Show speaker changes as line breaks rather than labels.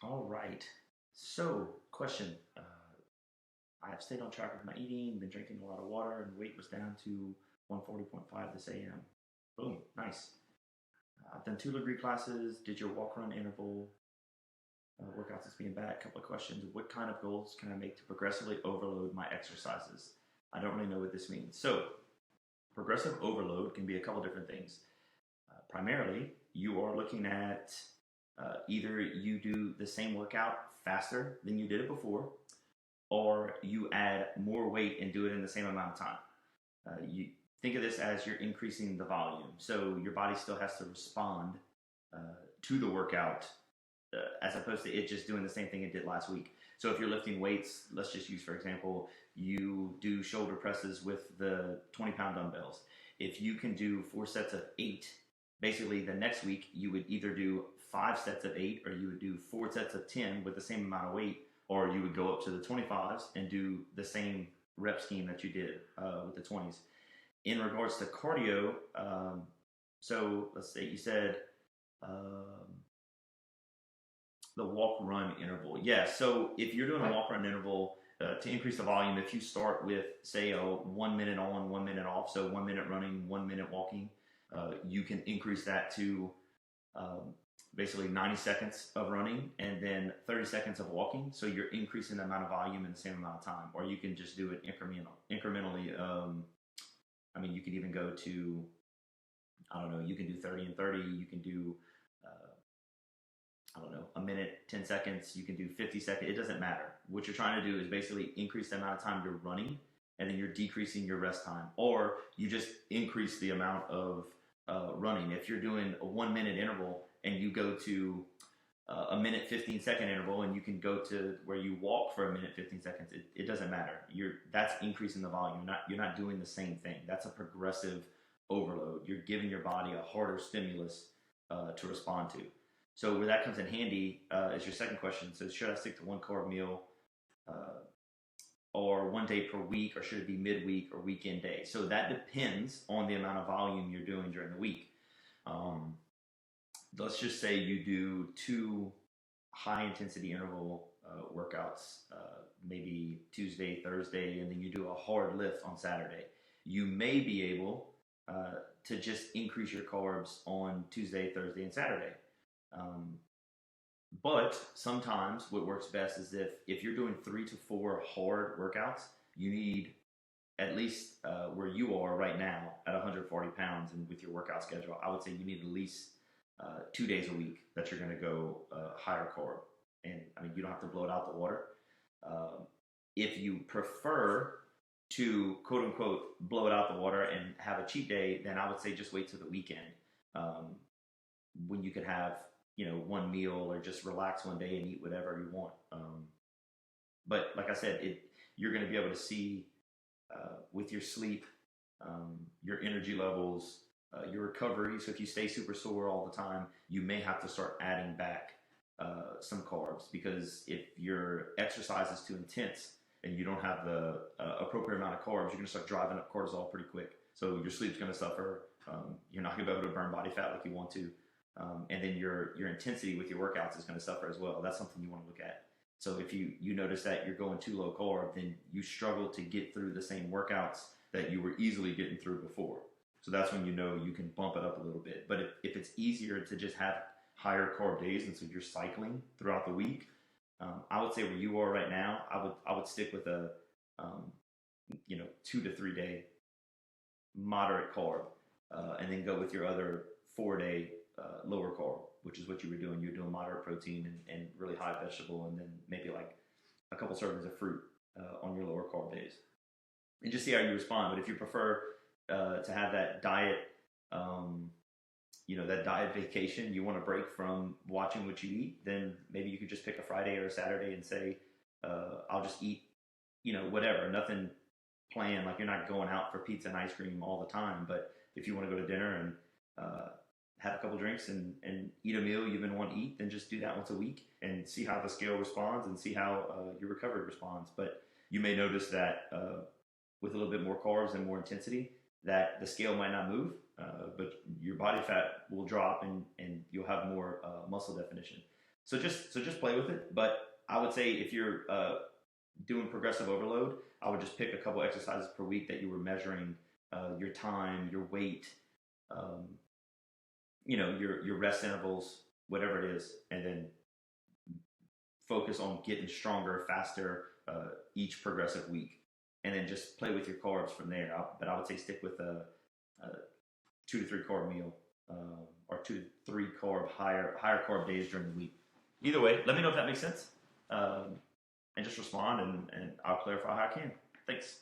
All right. So, question. I have stayed on track with my eating, been drinking a lot of water, and weight was down to 140.5 this AM. Boom, nice. I've done two Lagree classes, did your walk run interval, workouts since being back. Couple of questions. What kind of goals can I make to progressively overload my exercises? I don't really know what this means. So, progressive overload can be a couple different things. Primarily, you are looking at either you do the same workout faster than you did it before, or you add more weight and do it in the same amount of time. You think of this as you're increasing the volume, so your body still has to respond uh, to the workout as opposed to it just doing the same thing it did last week. So if you're lifting weights, let's just use for example, you do shoulder presses with the 20-pound dumbbells. If you can do 4 sets of 8, basically the next week you would either do 5 sets of 8 or you would do 4 sets of 10 with the same amount of weight, or you would go up to the 25s and do the same rep scheme that you did with the 20s. In regards to cardio, so let's say you said um, the walk run interval. Yeah, so if you're doing a walk run interval to increase the volume, if you start with, say, a 1 minute on, 1 minute off, so 1 minute running, 1 minute walking, you can increase that to um, basically 90 seconds of running and then 30 seconds of walking. So you're increasing the amount of volume in the same amount of time. Or you can just do it incrementally. I mean, you could even go to, I don't know, you can do 30 and 30. You can do, I don't know, a minute, 10 seconds. You can do 50 seconds. It doesn't matter. What you're trying to do is basically increase the amount of time you're running, and then you're decreasing your rest time. Or you just increase the amount of running. If you're doing a 1 minute interval and you go to a minute 15-second interval, and you can go to where you walk for a minute 15 seconds, it doesn't matter. That's increasing the volume. You're not doing the same thing. That's a progressive overload. You're giving your body a harder stimulus to respond to. So where that comes in handy is your second question. So should I stick to one carb meal uh, or one day per week, or should it be midweek or weekend day? So that depends on the amount of volume you're doing during the week. Um, let's just say you do two high intensity interval workouts, maybe Tuesday, Thursday, and then you do a hard lift on Saturday. You may be able to just increase your carbs on Tuesday, Thursday, and Saturday. Um, but sometimes what works best is if you're doing 3 to 4 hard workouts, you need at least where you are right now at 140 pounds and with your workout schedule, I would say you need at least 2 days a week that you're going to go higher carb. And I mean, you don't have to blow it out the water. Um, if you prefer to quote unquote blow it out the water and have a cheat day, then I would say just wait till the weekend um, when you could have one meal or just relax one day and eat whatever you want. But like I said, you're going to be able to see with your sleep, your energy levels, your recovery. So if you stay super sore all the time, you may have to start adding back some carbs, because if your exercise is too intense and you don't have the appropriate amount of carbs, you're going to start driving up cortisol pretty quick. So your sleep's going to suffer. You're not going to be able to burn body fat like you want to. And then your intensity with your workouts is going to suffer as well. That's something you want to look at. So if you notice that you're going too low carb, then you struggle to get through the same workouts that you were easily getting through before. So that's when you know you can bump it up a little bit. But if it's easier to just have higher carb days, and so you're cycling throughout the week, I would say where you are right now, I would stick with a 2 to 3 day moderate carb, and then go with your other 4 day lower carb, which is what you were doing. You were doing moderate protein and really high vegetable, and then maybe like a couple servings of fruit on your lower carb days, and just see how you respond. But if you prefer to have that diet, that diet vacation, you want to break from watching what you eat, then maybe you could just pick a Friday or a Saturday and say, I'll just eat, whatever, nothing planned. Like you're not going out for pizza and ice cream all the time, but if you want to go to dinner and have a couple drinks and eat a meal you've been wanting to eat, then just do that once a week and see how the scale responds and see how your recovery responds. But you may notice that with a little bit more carbs and more intensity, that the scale might not move, but your body fat will drop and you'll have more muscle definition. So just play with it. But I would say if you're doing progressive overload, I would just pick a couple exercises per week that you were measuring your time, your weight, um, your rest intervals, whatever it is, and then focus on getting stronger, faster each progressive week, and then just play with your carbs from there. But I would say stick with a 2 to 3 carb meal, or 2 to 3 carb higher carb days during the week. Either way, let me know if that makes sense, and just respond, and I'll clarify how I can. Thanks.